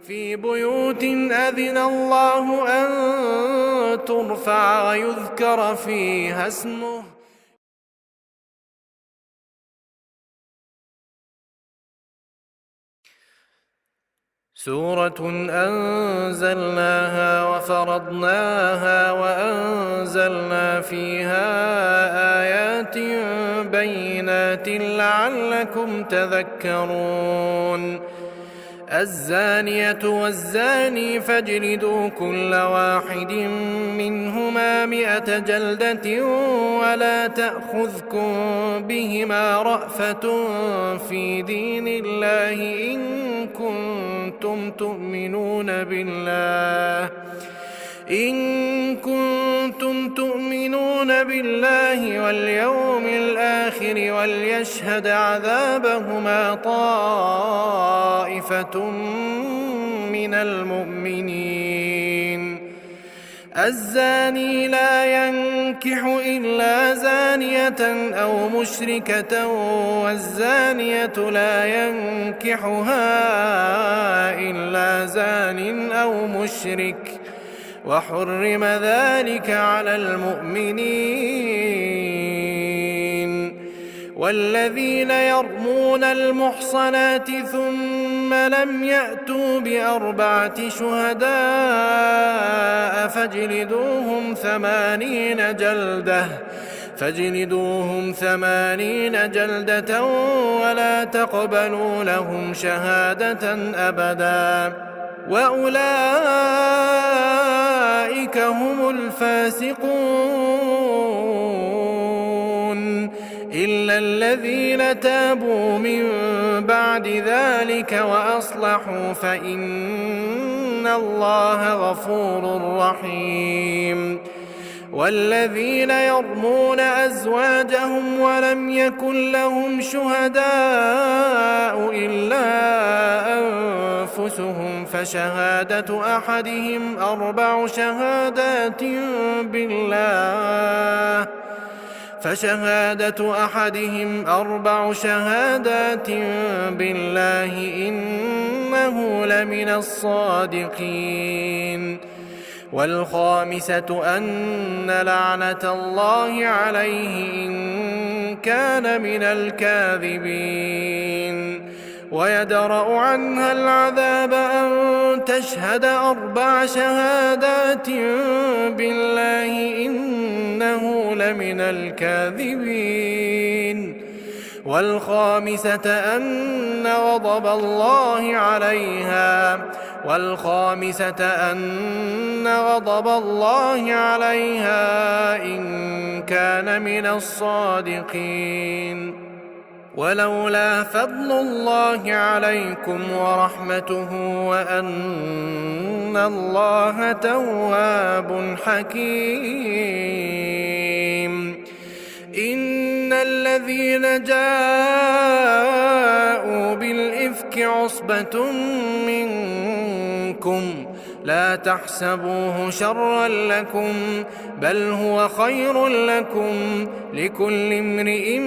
في بيوت أذن الله أن ترفع ويذكر فيها اسمه. سورة أنزلناها وفرضناها وأنزلنا فيها آيات بينات لعلكم تذكرون. الزانية والزاني فاجلدوا كل واحد منهما 100 جلدة ولا تأخذكم بهما رأفة في دين الله إن كنتم تؤمنون بالله واليوم الآخر وليشهد عذابهما طائفة من المؤمنين. الزاني لا ينكح إلا زانية أو مشركة والزانية لا ينكحها إلا زان أو مشرك وحرم ذلك على المؤمنين. والذين يرمون المحصنات ثم لم يأتوا ب4 شهداء فاجلدوهم 80 جلدة ولا تقبلوا لهم شهادة أبدا وأولئك هم الفاسقون إلا الذين تابوا من بعد ذلك وأصلحوا فإن الله غفور رحيم. والذين يرمون أزواجهم ولم يكن لهم شهداء إلا أنفسهم فشهادة أحدهم 4 شهادات بالله إنه لمن الصادقين. والخامسة أن لعنة الله عليه إن كان من الكاذبين. ويدرأ عنها العذاب أن تشهد 4 شهادات بالله إنه لمن الكاذبين. والخامسة أن غضب الله عليها إن كان من الصادقين. ولولا فضل الله عليكم ورحمته وأن الله تواب حكيم. إن الذين جاءوا بالإفك عصبة منكم لا تحسبوه شرا لكم بل هو خير لكم لكل امرئ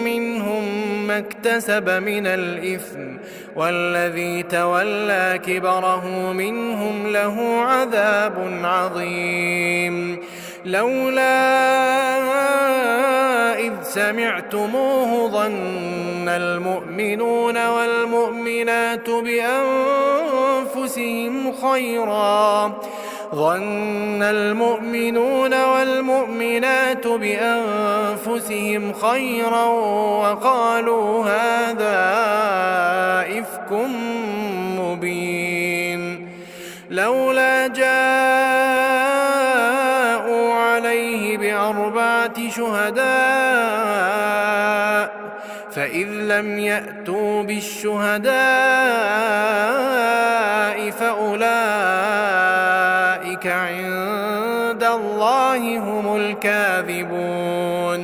منهم ما اكتسب من الإثم والذي تولى كبره منهم له عذاب عظيم. لولا إذ سمعتموه ظن المؤمنون والمؤمنات بأنفسهم خيرا وقالوا هذا إفك مبين. لولا جاءوا عليه ب4 شهداء فإذ لم يأتوا بالشهداء فأولئك عند الله هم الكاذبون.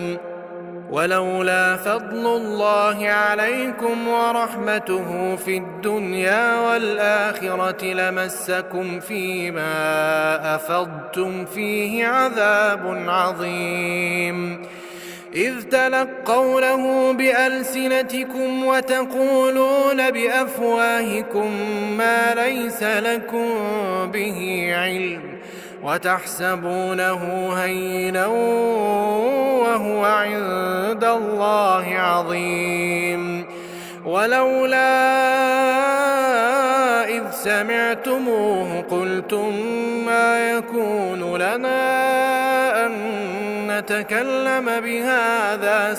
ولولا فضل الله عليكم ورحمته في الدنيا والآخرة لمسكم فيما أفضتم فيه عذاب عظيم. إذ تلقونه بألسنتكم وتقولون بأفواهكم ما ليس لكم به علم وتحسبونه هينا وهو عند الله عظيم. ولولا إذ سمعتموه قلتم ما يكون لنا أن نتكلم بهذا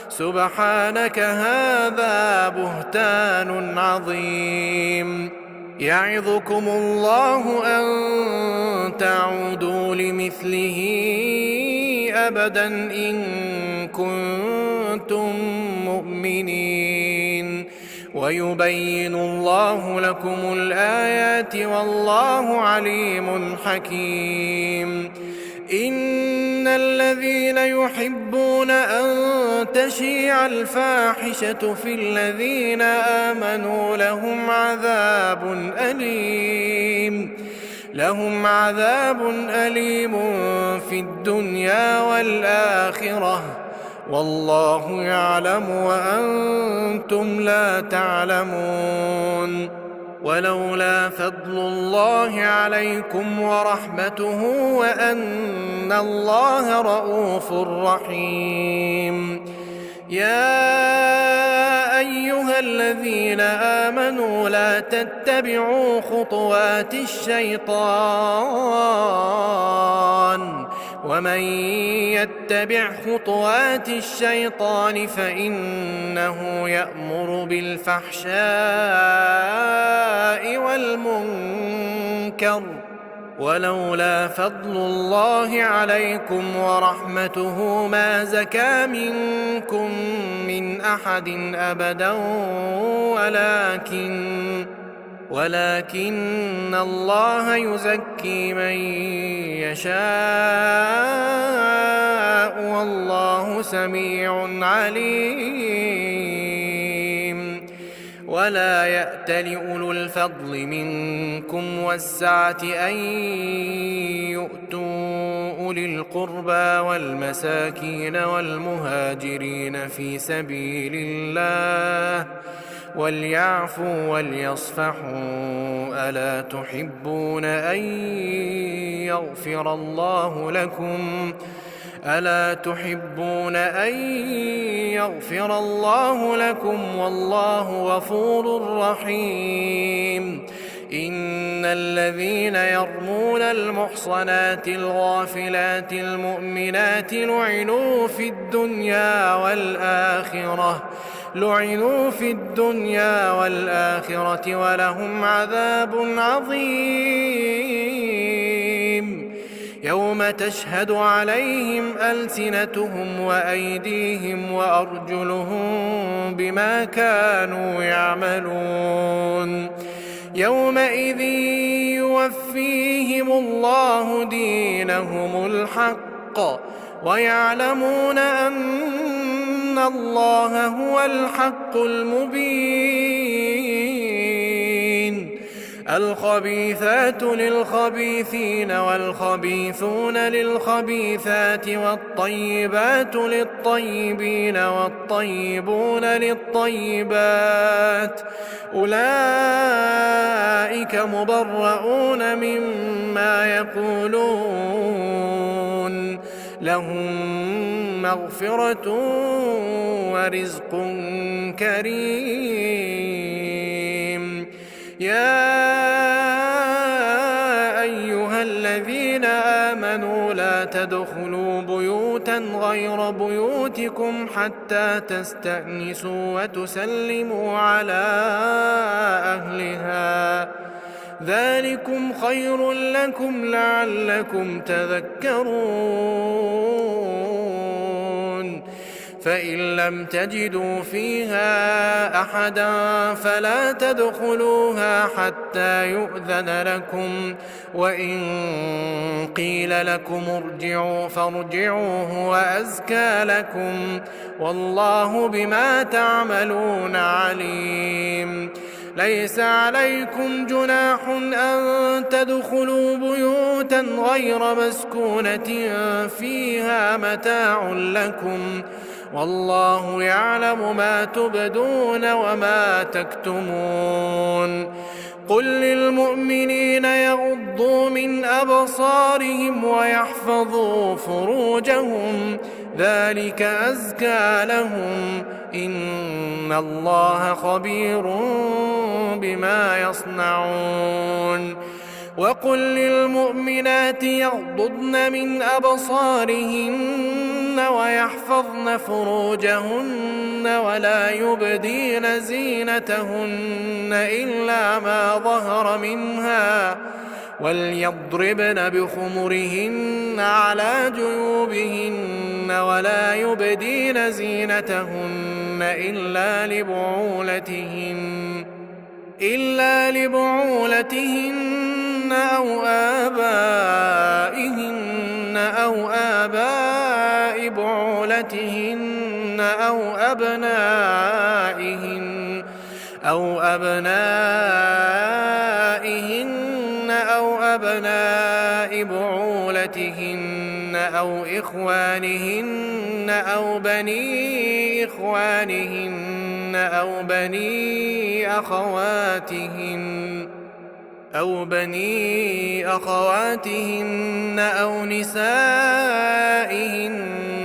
سبحانك هذا بهتان عظيم. يعظكم الله أن تعودوا لمثله أبدا إن كنتم مؤمنين ويبين الله لكم الآيات والله عليم حكيم. إن الذين يحبون أن تشيع الفاحشة في الذين آمنوا لهم عذاب أليم في الدنيا والآخرة والله يعلم وأنتم لا تعلمون. ولولا فضل الله عليكم ورحمته وأن الله رءوف رحيم. يا أيها الذين آمنوا لا تتبعوا خطوات الشيطان ومن يتبع خطوات الشيطان فإنه يأمر بالفحشاء والمنكر. ولولا فضل الله عليكم ورحمته ما زكى منكم من أحد أبدا ولكن الله يزكي من يشاء والله سميع عليم. ولا يأتل أولو الفضل منكم والسعة أن يؤتوا أولي القربى والمساكين والمهاجرين في سبيل الله وليعفوا وليصفحوا ألا تحبون أن يغفر الله لكم والله غفور رحيم. إن الذين يرمون المحصنات الغافلات المؤمنات لعنوا في الدنيا والآخرة ولهم عذاب عظيم. يوم تشهد عليهم ألسنتهم وأيديهم وأرجلهم بما كانوا يعملون. يومئذ يوفيهم الله دينهم الحق ويعلمون أن الله هو الحق المبين. الخبيثات للخبيثين والخبيثون للخبيثات والطيبات للطيبين والطيبون للطيبات أولئك مبرؤون مما يقولون لهم مغفرة ورزق كريم. يا أيها الذين آمنوا لا تدخلوا بيوتا غير بيوتكم حتى تستأنسوا وتسلموا على أهلها ذلكم خير لكم لعلكم تذكرون. فإن لم تجدوا فيها أحدا فلا تدخلوها حتى يؤذن لكم وإن قيل لكم ارجعوا فارجعوا هو أزكى لكم والله بما تعملون عليم. ليس عليكم جناح أن تدخلوا بيوتا غير مسكونة فيها متاع لكم والله يعلم ما تبدون وما تكتمون قل للمؤمنين يغضوا من أبصارهم ويحفظوا فروجهم ذلك أزكى لهم إن الله خبير بما يصنعون وقل للمؤمنات يغضضن من أبصارهن ويحفظن فروجهن ولا يبدين زينتهن إلا ما ظهر منها وليضربن بخمرهن على جيوبهن ولا يبدين زينتهن إلا لبعولتهن أو آباء بعولتهن أو أبناء بعولتهن أو إخوانهن أو بني أخواتهن أو نسائهن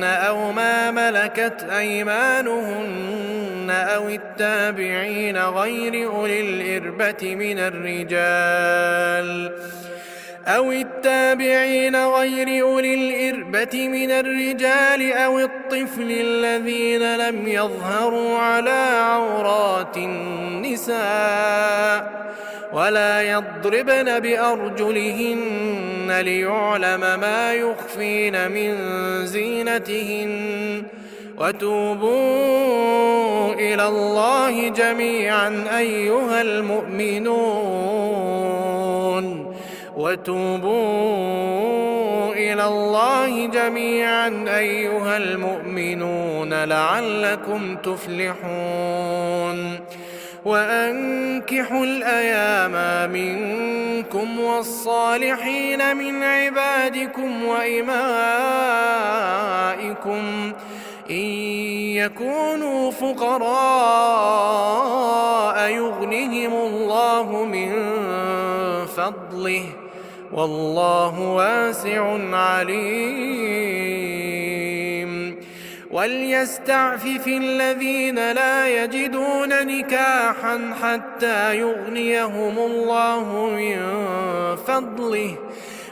أو ما ملكت أيمانهن أو التابعين غير أولي الإربة من الرجال أو الطفل الذين لم يظهروا على عورات النساء ولا يضربن بأرجلهن ليعلم ما يخفين من زينتهن وتوبوا إلى الله جميعا أيها المؤمنون لعلكم تفلحون وأنكحوا الأيام منكم والصالحين من عبادكم وإمائكم إن يكونوا فقراء يغنهم الله من فضله والله واسع عليم وليستعفف الذين لا يجدون نكاحا حتى يغنيهم الله من فضله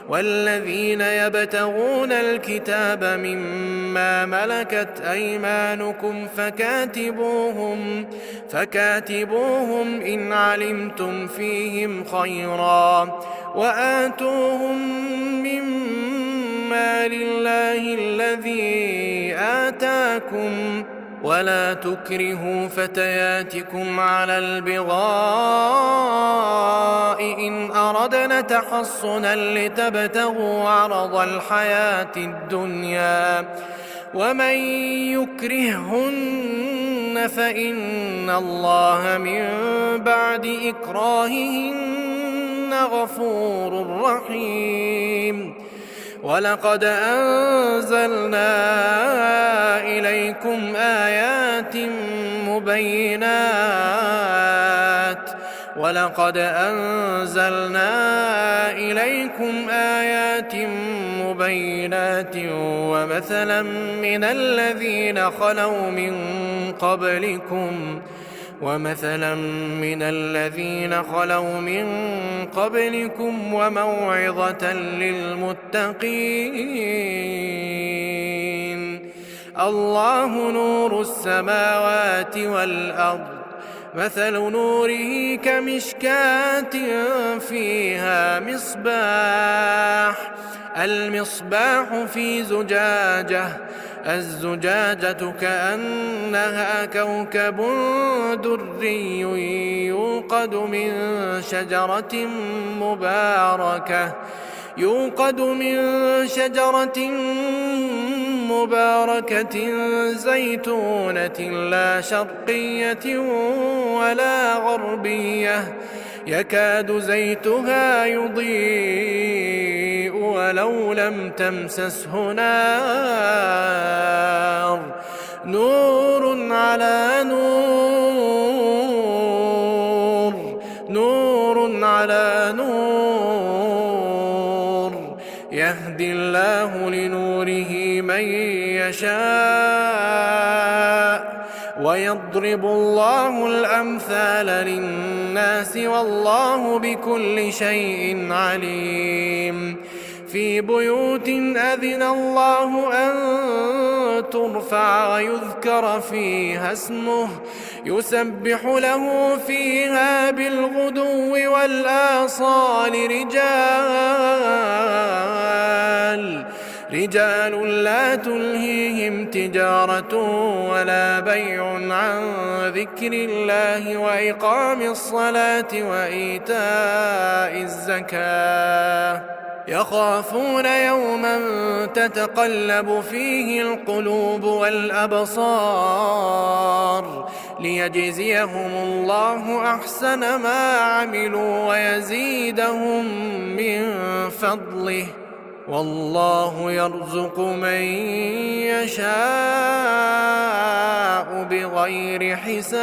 والذين يبتغون الكتاب مما ملكت أيمانكم فكاتبوهم إن علمتم فيهم خيرا وآتوهم مما لله الذي آتاكم ولا تكرهوا فتياتكم على البغاء إن أردنا تحصنا لتبتغوا عرض الحياة الدنيا ومن يكرههن فإن الله من بعد إكراههن غفور رحيم ولقد أنزلنا إليكم آيات مبينات ومثلا من الذين خلوا من قبلكم وموعظة للمتقين الله نور السماوات والأرض مثل نوره كمشكاة فيها المصباح في زجاجة الزجاجة كأنها كوكب دري يوقد من شجرة يوقد من شجرة مباركة زيتونة لا شرقية ولا غربية يكاد زيتها يضيء ولو لم تمسسه نار نور على نور نور على نور يهدي الله لنوره من يشاء ويضرب الله الأمثال للناس والله بكل شيء عليم في بيوت أذن الله أن ترفع ويذكر فيها اسمه يسبح له فيها بالغدو والآصال رجال لا تلهيهم تجارة ولا بيع عن ذكر الله وإقام الصلاة وإيتاء الزكاة يخافون يوما تتقلب فيه القلوب والأبصار ليجزيهم الله أحسن ما عملوا ويزيدهم من فضله والله يرزق من يشاء بغير حساب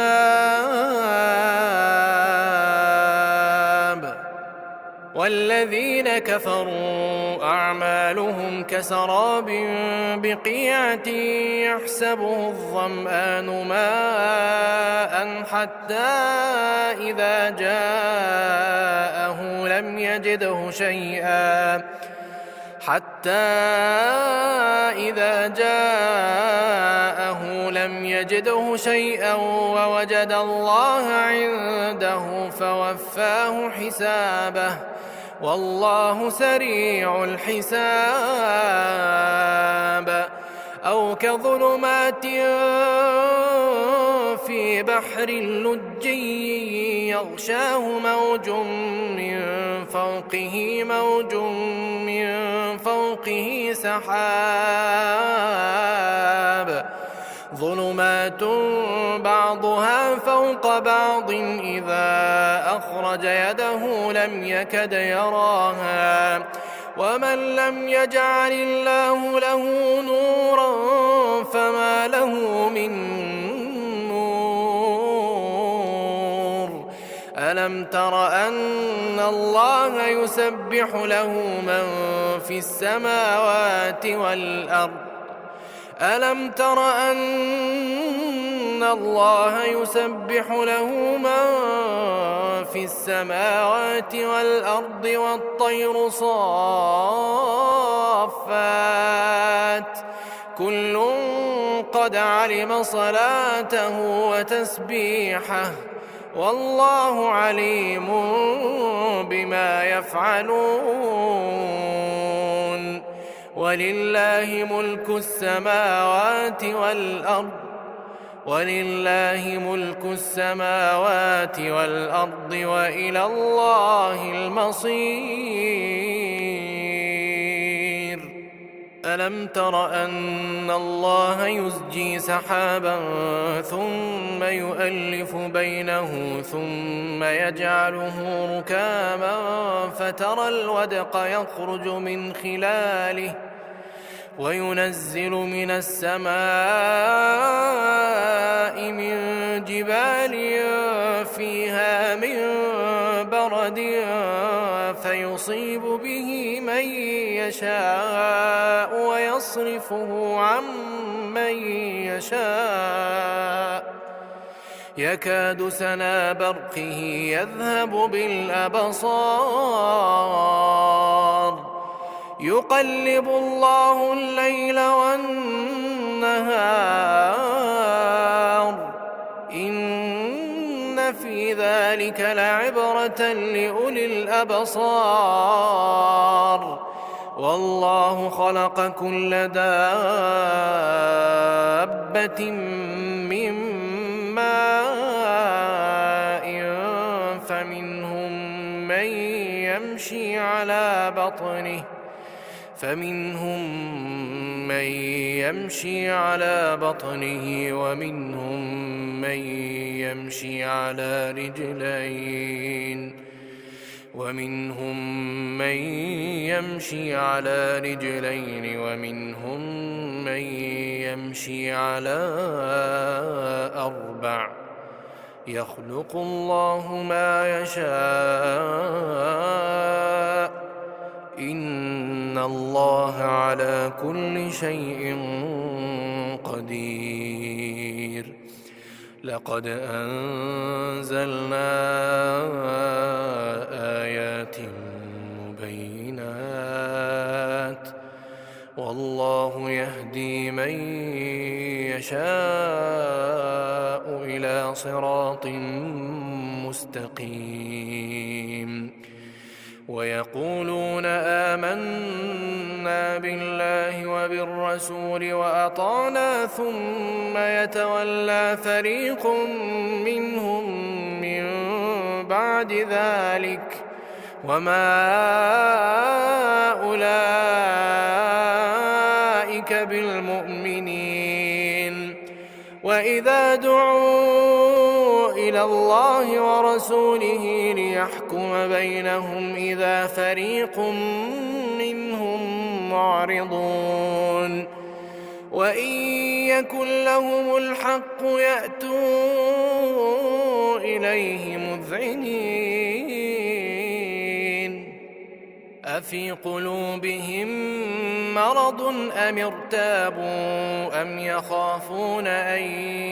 والذين كفروا أعمالهم كسراب بقيعة يحسبه الظمآن ماء حتى إذا جاءه لم يجده شيئا ووجد الله عنده فوفاه حسابه والله سريع الحساب أو كظلمات في بحر لجي يغشاه موج من فوقه سحاب ظلمات بعضها فوق بعض إذا أخرج يده لم يكد يراها ومن لم يجعل الله له نورا فما له من نور ألم تر أن الله يسبح له من في السماوات والأرض والطير صافات كل قد علم صلاته وتسبيحه والله عليم بما يفعلون ولله ملك السماوات والأرض وإلى الله المصير ألم تر أن الله يزجي سحابا ثم يؤلف بينه ثم يجعله ركاما فترى الودق يخرج من خلاله وينزل من السماء من جبال فيها من برد فيصيب به من يشاء ويصرفه عن من يشاء يكاد سنا برقه يذهب بالأبصار يقلب الله الليل والنهار إن في ذلك لعبرة لأولي الأبصار والله خلق كل دابة من ماء فمنهم من يمشي على بطنه ومنهم من يمشي على رجلين ومنهم من يمشي على أربع يخلق الله ما يشاء إن الله على كل شيء قدير. لقد أنزلنا آيات مبينات والله يهدي من يشاء إلى صراط مستقيم. ويقولون آمنا بالله وبالرسول وأطعنا ثم يتولى فريق منهم من بعد ذلك وما أولئك بالمؤمنين. وإذا دعوا إلى الله ورسوله ليحكم بينهم إذا فريق منهم معرضون وإن يكن لهم الحق يأتوا إليه مذعنين. أفي قلوبهم مرض أم ارتابوا أم يخافون أن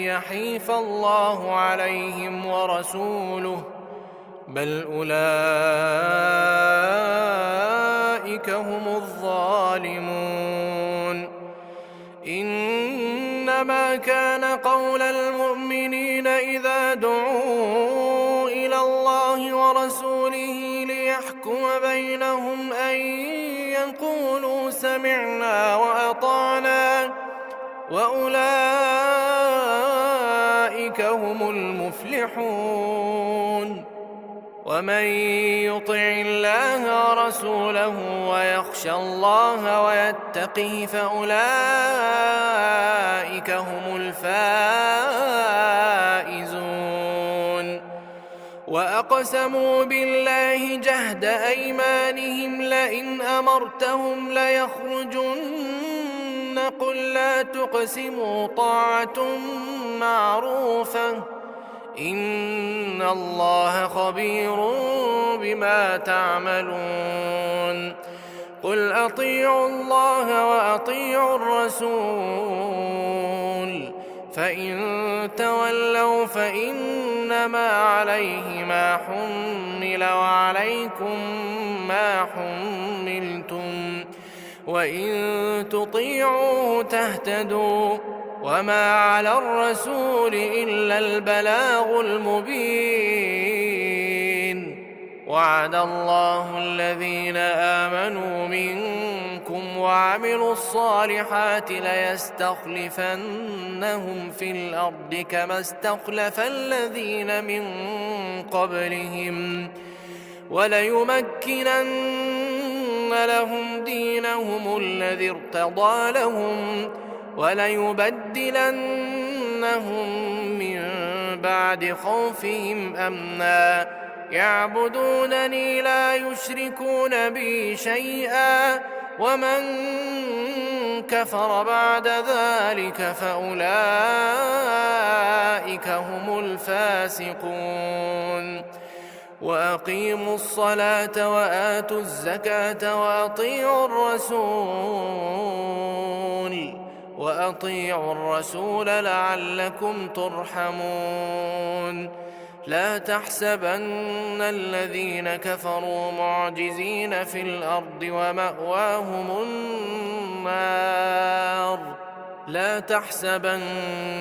يحيف الله عليهم ورسوله بل أولئك هم الظالمون. إنما كان قول المؤمنين إذا دعوا إلى الله ورسوله ليحكم بينهم أن يقولوا سمعنا وأطعنا وأولئك هم المفلحون. ومن يطع الله ورسوله ويخشى الله ويتقه فأولئك هم الفائزون. وأقسموا بالله جهد أيمانهم لئن أمرتهم ليخرجن قل لا تقسموا طاعة معروفة إن الله خبير بما تعملون. قل أطيعوا الله وأطيعوا الرسول فإن تولوا فإنما عليه ما حمل وعليكم ما حملتم وإن تطيعوه تهتدوا وما على الرسول إلا البلاغ المبين. وعد الله الذين آمنوا منكم وعملوا الصالحات ليستخلفنهم في الأرض كما استخلف الذين من قبلهم وليمكنن لهم دينهم الذي ارتضى لهم وليبدلنهم من بعد خوفهم أمنا يعبدونني لا يشركون بي شيئا ومن كفر بعد ذلك فأولئك هم الفاسقون. وأقيموا الصلاة وآتوا الزكاة وأطيعوا الرسول لعلكم ترحمون. لا تحسبن الذين كفروا معجزين في الأرض ومأواهم النار. لا تحسبن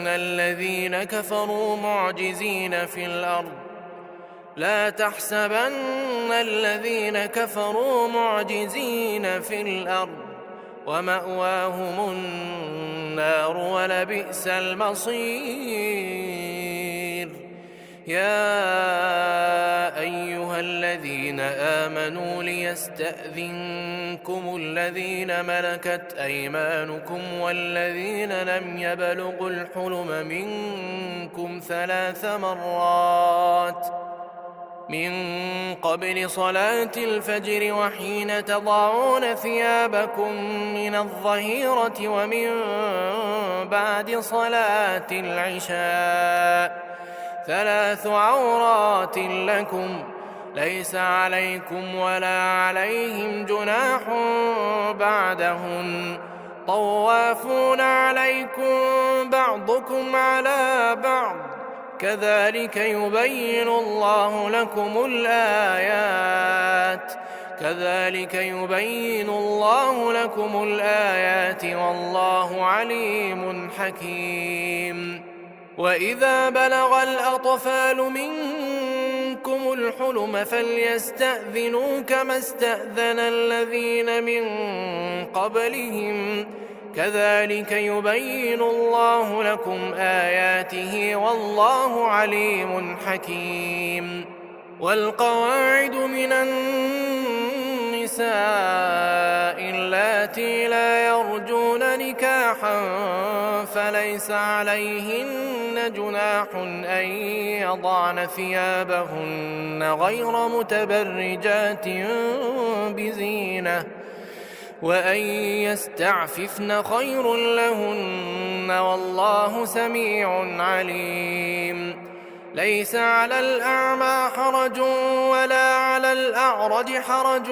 الذين كفروا معجزين في الأرض لا تحسبن الذين كفروا معجزين في الأرض ومأواهم النار ولبئس المصير. يا أيها أيها الذين آمنوا ليستأذنكم الذين ملكت أيمانكم والذين لم يبلغوا الحلم منكم 3 مرات من قبل صلاة الفجر وحين تضعون ثيابكم من الظهيرة ومن بعد صلاة العشاء 3 عورات لكم ليس عليكم ولا عليهم جناح بعدهن طوافون عليكم بعضكم على بعض كذلك يبين الله لكم الآيات والله عليم حكيم. وإذا بلغ الأطفال منكم الحلم فليستأذنوا كما استأذن الذين من قبلهم كذلك يبين الله لكم آياته والله عليم حكيم. والقواعد من النساء اللاتي لا يرجون نكاحا فليس عليهن جناح أن يضعن ثيابهن غير متبرجات بزينة وأن يستعففن خير لهن والله سميع عليم. ليس على الأعمى حرج ولا على الأعرج حرج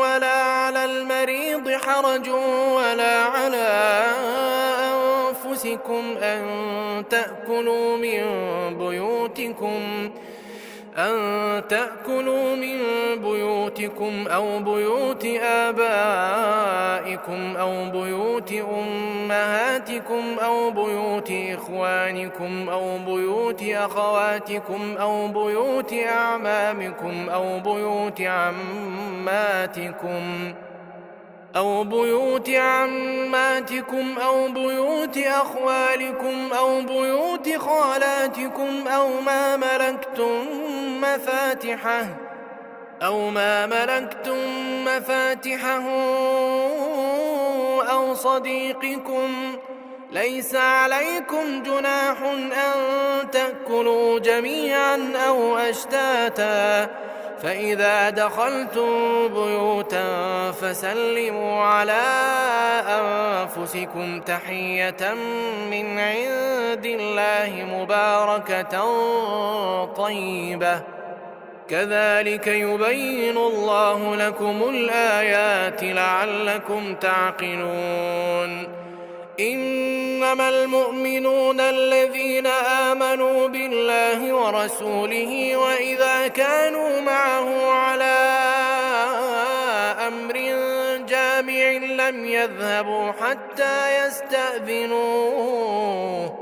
ولا على المريض حرج ولا على أنفسكم أن تأكلوا من بيوتكم أو بيوت آبائكم أو بيوت أمهاتكم أو بيوت إخوانكم أو بيوت أخواتكم أو بيوت أعمامكم أو بيوت عماتكم أو بيوت أخوالكم أو بيوت خالاتكم أو ما ملكتم مفاتحه أو صديقكم ليس عليكم جناح أن تأكلوا جميعا أو أشتاتا فإذا دخلتم بيوتا فسلموا على أنفسكم تحية من عند الله مباركة طيبة كذلك يبين الله لكم الآيات لعلكم تعقلون. إنما المؤمنون الذين آمنوا بالله ورسوله وإذا كانوا معه على أمر جامع لم يذهبوا حتى يستأذنوه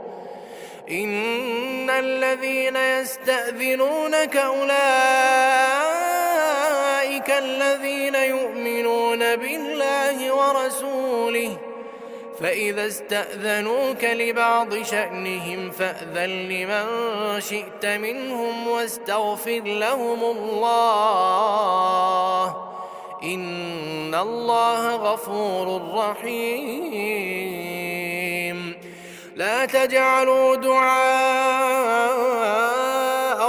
إن الذين يستأذنونك أولئك الذين يؤمنون بالله ورسوله فإذا استأذنوك لبعض شأنهم فأذن لمن شئت منهم واستغفر لهم الله إن الله غفور رحيم. لا تجعلوا دعاء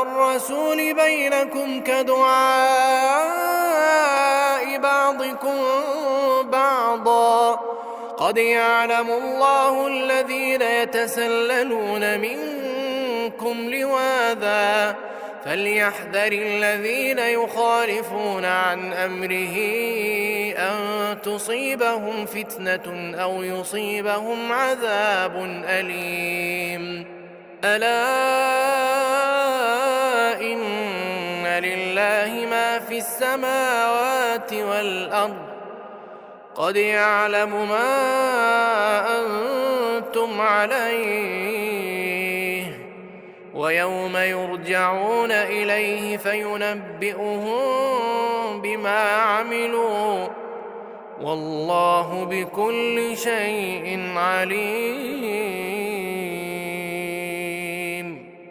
الرسول بينكم كدعاء بعضكم بعضا قد يعلم الله الذين يتسللون منكم لواذا فليحذر الذين يخالفون عن أمره أن تصيبهم فتنة أو يصيبهم عذاب أليم. ألا إن لله ما في السماوات والأرض قد يعلم ما أنتم عليه ويوم يرجعون إليه فينبئهم بما عملوا والله بكل شيء عليم.